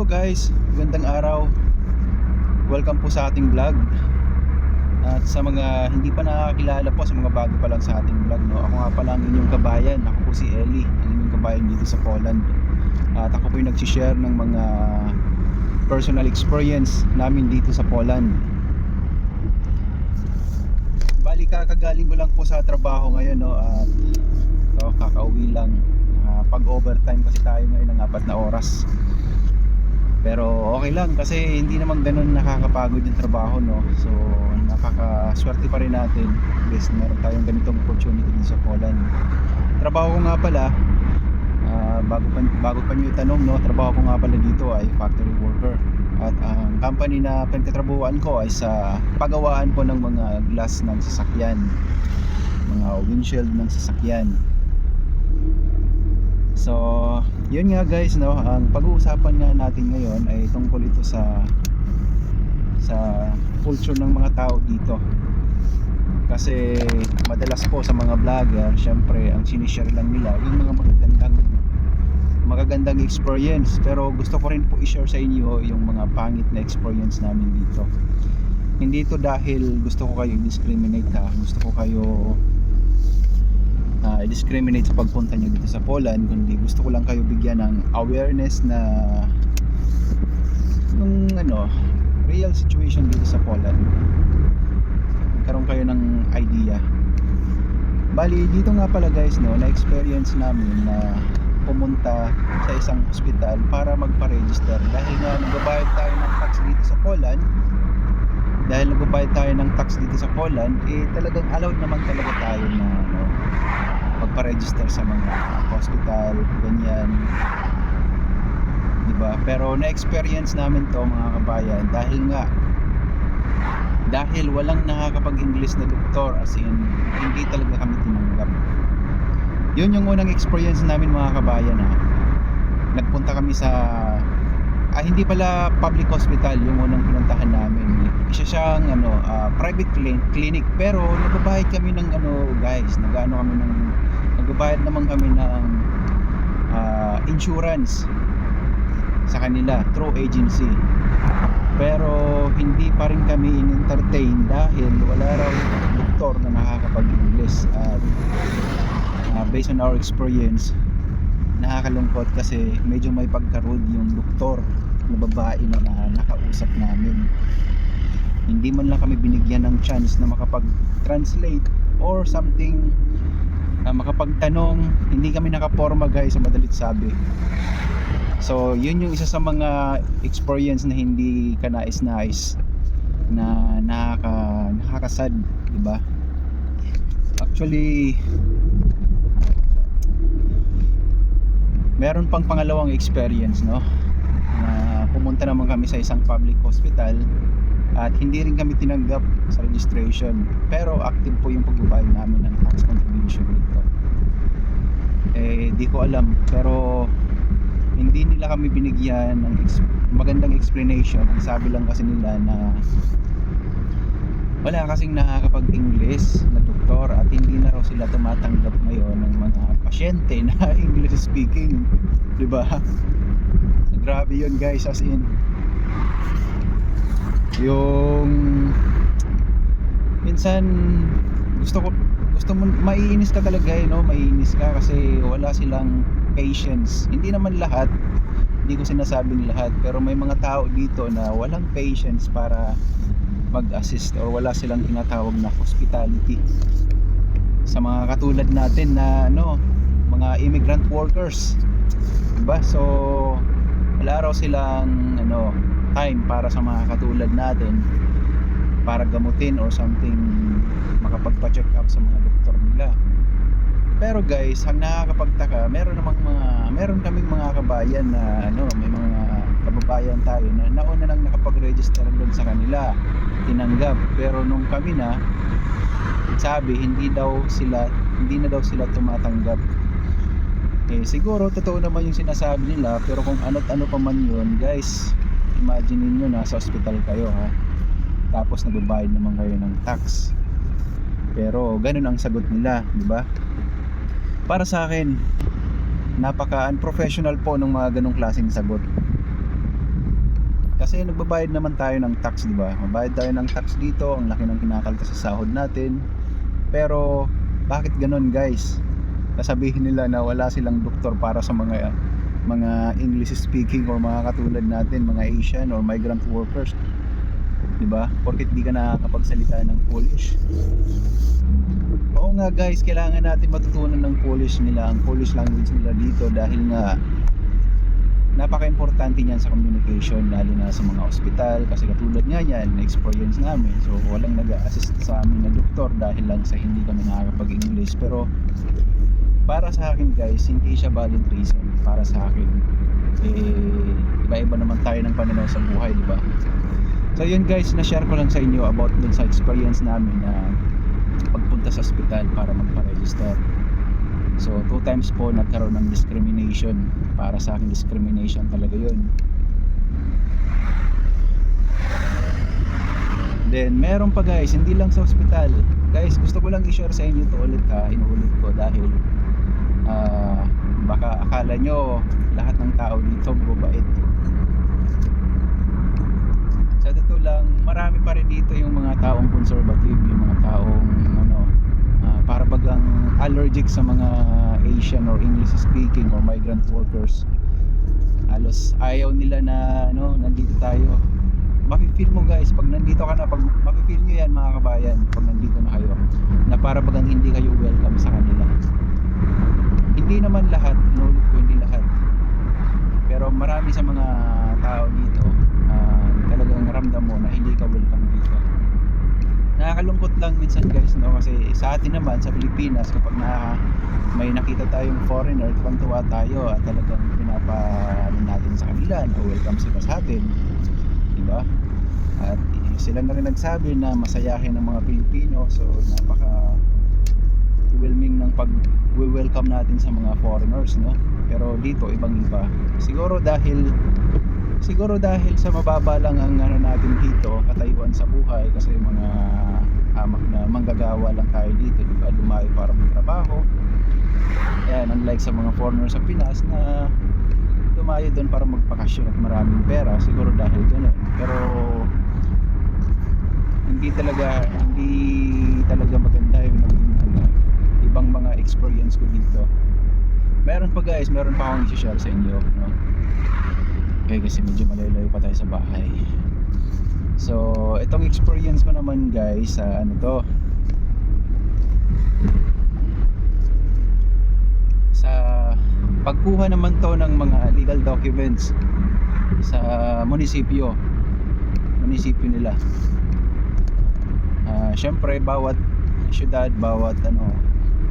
guys, magandang araw. Welcome po sa ating vlog. At sa mga hindi pa nakakilala po, sa mga bago pa lang sa ating vlog, no? Ako nga pala ang inyong kabayan. Ako po si Eli, ang inyong kabayan dito sa Poland. At ako po yung nag-share ng mga personal experience namin dito sa Poland. Bali kakagaling ko lang po sa trabaho ngayon, no? At kakauwi lang. Pag overtime kasi tayo ngayon ng 4 na oras. Pero okay lang kasi hindi naman ganun nakakapagod yung trabaho, no? So nakakaswerte pa rin natin guys, meron tayong ganitong opportunity dito sa Poland. Trabaho ko nga pala, bago pa nyo itanong, no? Trabaho ko nga pala dito ay factory worker. At ang company na pinagtatrabuhan ko ay sa pagawaan po ng mga glass ng sasakyan, mga windshield ng sasakyan. So, yun nga guys, no, ang pag-uusapan nga natin ngayon ay tungkol ito sa culture ng mga tao dito. Kasi madalas po sa mga vlogger, syempre ang sinishare lang nila yung mga magagandang experience. Pero gusto ko rin po i-share sa inyo yung mga pangit na experience namin dito. Hindi ito dahil gusto ko kayo discriminate, ha. Gusto ko kayo discriminate sa pagpunta nyo dito sa Poland, kundi gusto ko lang kayo bigyan ng awareness na yung real situation dito sa Poland, magkaroon kayo ng idea. Bali dito nga pala guys, no, na experience namin na pumunta sa isang hospital para magpa-register dahil nga nagbabayad tayo ng tax dito sa Poland. Dahil nagbabayad tayo ng tax dito sa Poland, talagang allowed naman talaga tayo na magpa-register sa mga hospital, ganyan, diba? Pero na-experience namin to mga kabayan dahil walang nakakapag-English na doktor, as in hindi talaga kami tinanggap. Yun yung unang experience namin mga kabayan, ha. Nagpunta kami sa hindi pala public hospital yung unang pinuntahan namin. Isa siyang private clinic, pero nagbabayad kami ng guys, nagbabayad naman kami ng insurance sa kanila through agency. Pero hindi pa rin kami in-entertain dahil wala raw doktor na nakakapag-English. At based on our experience, nakakalungkot kasi medyo may pagka-rude yung doktor na babae na nakausap namin. Hindi man lang kami binigyan ng chance na makapag-translate or something, makapagtanong. Hindi kami nakaporma guys, sa madalit sabi. So yun yung isa sa mga experience na hindi ka nais-nais, na nakakasad, diba? Actually meron pang pangalawang experience, no, na pumunta naman kami sa isang public hospital at hindi rin kami tinanggap sa registration, pero active po yung pagbabayad namin ng tax contribution dito. Di ko alam, pero hindi nila kami binigyan ng magandang explanation. Ang sabi lang kasi nila na wala kasing nakakapag-English na doktor at hindi na raw sila tumatanggap ngayon ng mga pasyente na English speaking, diba? Grabe yun guys, as in yung minsan gusto mo maiinis ka talaga, no? Maiinis ka kasi wala silang patience. Hindi naman lahat, hindi ko sinasabing lahat, pero may mga tao dito na walang patience para mag-assist or wala silang tinatawag na hospitality sa mga katulad natin na mga immigrant workers, diba? So wala raw silang time para sa mga katulad natin para gamutin or something, makapagpa-check up sa mga doktor nila. Pero guys, ang nakakapagtaka, meron kaming mga kabayan na may mga kababayan tayo na nauna nang nakapag-register doon sa kanila, tinanggap. Pero nung kami na, sabi hindi na daw sila tumatanggap. Siguro totoo naman yung sinasabi nila, pero kung ano't ano pa man yun guys, imagine niyo nasa hospital kayo, ha, tapos nagbabayad naman kayo ng tax, pero ganun ang sagot nila, diba? Para sa akin, napaka unprofessional po ng mga ganong klaseng sagot. Kasi nagbabayad naman tayo ng tax, di ba? Mabayad tayo ng tax dito, ang laki ng kinakaltas sa sahod natin. Pero bakit ganun, guys? Sasabihin nila na wala silang doktor para sa mga English speaking or mga katulad natin, mga Asian or migrant workers, di ba? Porket di ka nakakapagsalita ng Polish. Oo nga guys, kailangan natin matutunan ng Polish nila, ang Polish language nila dito, dahil nga napaka-importante niyan sa communication, lalo na sa mga ospital. Kasi katulad nga yan, na-experience namin, so walang nag-assist sa amin na doktor dahil lang sa hindi kami nakakapag-English. Pero para sa akin guys, hindi siya valid reason. Para sa akin, iba-iba naman tayo ng pananaw sa buhay, di ba? So yun guys, na-share ko lang sa inyo about dun sa experience namin na pagpunta sa ospital para magpa-register. So 2 times po nagkaroon ng discrimination. Para sa akin, discrimination talaga yun. Then meron pa guys, hindi lang sa ospital. Guys, gusto ko lang i-share sa inyo to ulit ha, inuulit ko dahil baka akala nyo lahat ng tao dito mababait. Sa totoo lang, marami pa rin dito yung mga taong conservative, yung mga taong para bagang allergic sa mga Asian or English speaking or migrant workers. Halos ayaw nila na nandito tayo. Mafe-feel mo guys pag nandito ka na, pag mafe-feel nyo yan mga kabayan, pag nandito na kayo, na para bagang hindi kayo welcome sa kanila. Hindi naman lahat, inulit ko, hindi lahat, pero marami sa mga tao dito talagang ramdam mo na hindi ka welcome dito. Nakakalungkot lang minsan guys, kasi sa atin naman sa Pilipinas, kapag may nakita tayong foreigner, tuwang-tuwa tayo at talagang pinapaanin natin sa kanila na welcome sila sa atin, di ba? At sila na rin nagsabi na masayahin ng mga Pilipino, so napaka overwhelming ng pag-welcome natin sa mga foreigners, no? Pero dito ibang-iba. Siguro dahil sa mababa lang ang natin dito, katayuan sa buhay, kasi mga hamak na manggagawa lang tayo dito, di ba? Lumayo para magtrabaho. Yan, unlike sa mga foreigners sa Pinas na lumayo doon para magpakasyon at maraming pera, siguro dahil gano'n. Pero hindi talaga maganda yung ibang mga experience ko dito. Meron pa akong i-share sa inyo, no? Okay, kasi medyo malayo pa tayo sa bahay. So itong experience ko naman guys, sa pagkuha naman to ng mga legal documents sa munisipyo nila. Syempre bawat syudad, bawat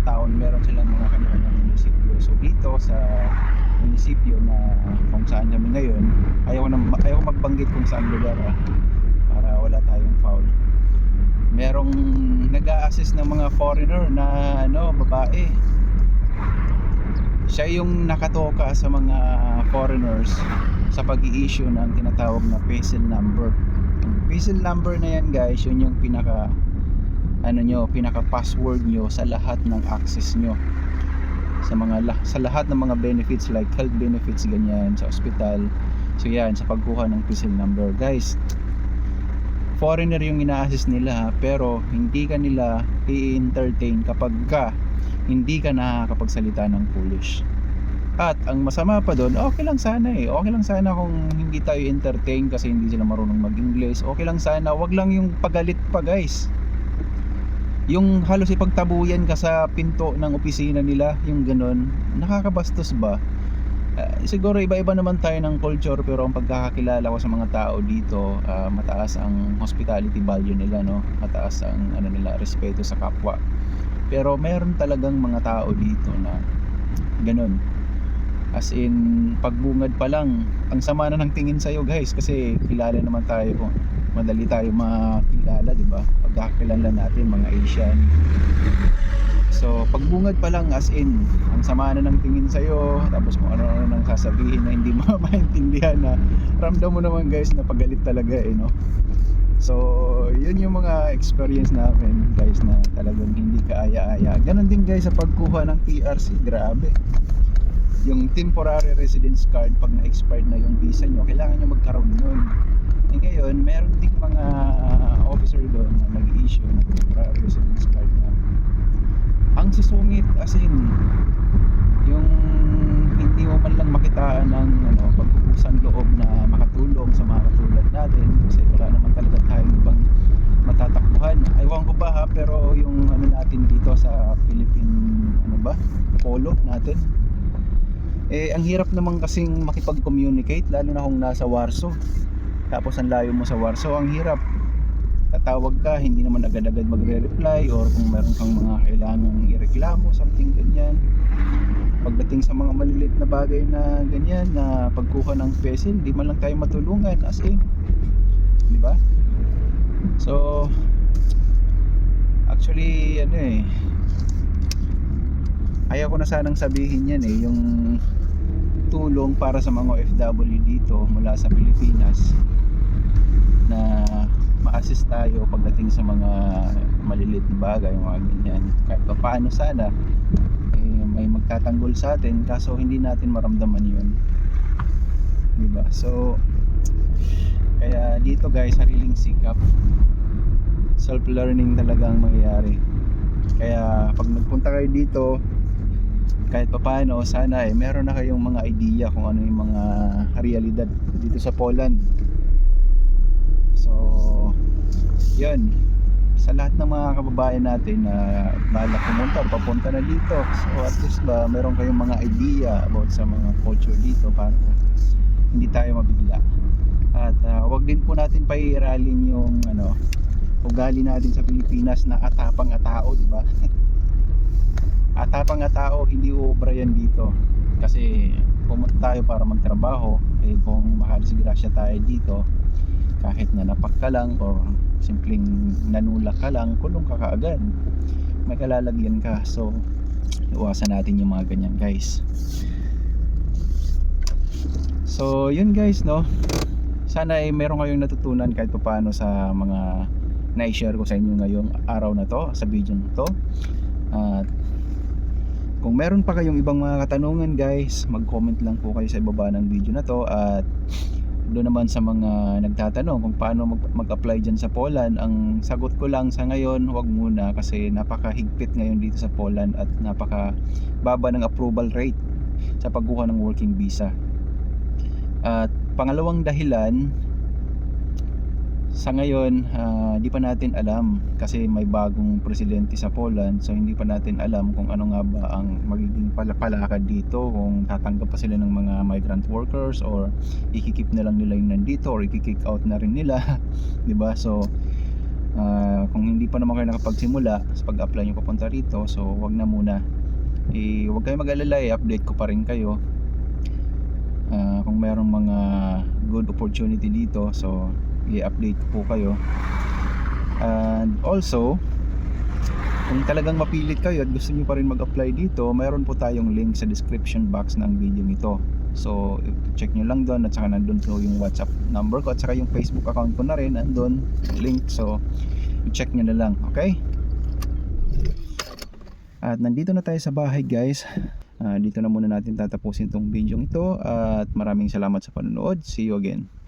taon, meron silang mga kanya-kanyang munisipyo. So dito sa munisipyo na kung saan kami ngayon, ayaw magbanggit kung saan lugar para wala tayong foul. Merong nag-a-assist ng mga foreigner na babae. Siya yung nakatoka sa mga foreigners sa pag-i-issue ng tinatawag na PESEL number. Ang PESEL number na yan guys, yun yung pinaka password nyo sa lahat ng access nyo sa lahat ng mga benefits like health benefits, ganyan, sa ospital. So yan, sa pagkuha ng PESEL number guys, foreigner yung ina-assist nila, pero hindi ka nila i-entertain kapag hindi ka nakakapagsalita ng Polish. At ang masama pa doon, okay lang sana kung hindi tayo entertain kasi hindi sila marunong mag-English. Okay lang sana, wag lang yung pagalit pa guys, yung halos ipagtabuyan ka sa pinto ng opisina nila, yung ganun. Nakakabastos ba? Siguro iba-iba naman tayo ng culture, pero ang pagkakakilala ko sa mga tao dito, mataas ang hospitality value nila, no? Mataas ang nila, respeto sa kapwa. Pero meron talagang mga tao dito na ganun. As in, pagbungad pa lang, ang sama na ng tingin sa'yo guys, kasi kilala naman tayo, madali tayo makilala, di ba? Pagkakilala natin mga Asian. So pagbungad pa lang, as in, ang sama na ng tingin sa'yo, tapos kung ano nang sasabihin na hindi mo maintindihan, na ramdam mo naman guys na pagalit talaga no? So yun yung mga experience namin guys, na talagang hindi kaaya-aya. Ganon din guys sa pagkuha ng TRC, grabe. yung temporary residence card, pag na-expired na yung visa nyo, kailangan nyo magkaroon nun. Eh ngayon, meron ding mga officer doon na nag-issue ng temporary residence card na ang susungit, as in yung hindi mo man lang makitaan ng pagkukusang loob na makatulong sa mga katulad natin, kasi wala naman talaga tayong ibang matatakbuhan. Ewan ko ba ha, pero yung natin dito sa Philippine polo natin, ang hirap naman kasing makipag-communicate, lalo na kung nasa Warsaw, tapos ang layo mo sa Warsaw, ang hirap. Tatawag ka, hindi naman agad-agad magre-reply, or kung meron kang mga kailangang ireklamo, something ganyan. Pagdating sa mga maliliit na bagay na ganyan, na pagkuha ng PESEL, hindi man lang tayo matulungan, as in, di ba? So actually ayaw ko na sanang sabihin yan yung tulong para sa mga OFW dito mula sa Pilipinas, na ma-assist tayo pagdating sa mga maliliit na bagay, mga ganyan. Kahit pa paano sana may magtatanggol sa atin, kaso hindi natin maramdaman yun, diba? So kaya dito guys, sariling sikap, self-learning talagang mangyayari. Kaya pag nagpunta kayo dito, kahit papaano, sana meron na kayong mga idea kung ano yung mga realidad dito sa Poland. So yun, sa lahat ng mga kababayan natin na balak pumunta, papunta na dito, so at least ba meron kayong mga idea about sa mga culture dito, para hindi tayo mabigla. At wag din po natin paiiralin yung ugali natin sa Pilipinas na atapang atao, di ba? Atapang atao, hindi uubra yan dito. Kasi pumunta tayo para magtrabaho, kung makadisgrasya tayo dito, kahit na napak ka lang or simpleng nanulak ka lang, kulong ka kaagad, may kalalagyan ka. So iwasan natin yung mga ganyan guys. So yun guys, sana meron kayong natutunan kahit paano sa mga na-share ko sa inyo ngayong araw na to, sa video na to. At kung meron pa kayong ibang mga katanungan guys, mag-comment lang po kayo sa ibaba ng video na to. At doon naman sa mga nagtatanong kung paano mag-apply dyan sa Poland, ang sagot ko lang sa ngayon, wag muna, kasi napakahigpit ngayon dito sa Poland at napakababa ng approval rate sa pagkuha ng working visa. At pangalawang dahilan, sa ngayon di pa natin alam, kasi may bagong presidente sa Poland. So hindi pa natin alam kung ano nga ba ang magiging palakad dito, kung tatanggap pa sila ng mga migrant workers, or ikikip na lang nila yung nandito, or ikikick out na rin nila. Diba? So kung hindi pa naman kayo nakapagsimula sa pag-apply nyo papunta rito, so wag na muna. Wag kayo mag-alala, update ko pa rin kayo kung merong mga good opportunity dito. So i-update po kayo. And also, kung talagang mapilit kayo at gusto niyo pa rin mag-apply dito, mayroon po tayong link sa description box ng video nito. So check nyo lang doon, at saka nandun po yung WhatsApp number ko, at saka yung Facebook account ko na rin nandun link. So i-check nyo na lang, okay? At nandito na tayo sa bahay guys. Dito na muna natin tatapusin tong video ito, at maraming salamat sa panonood. See you again.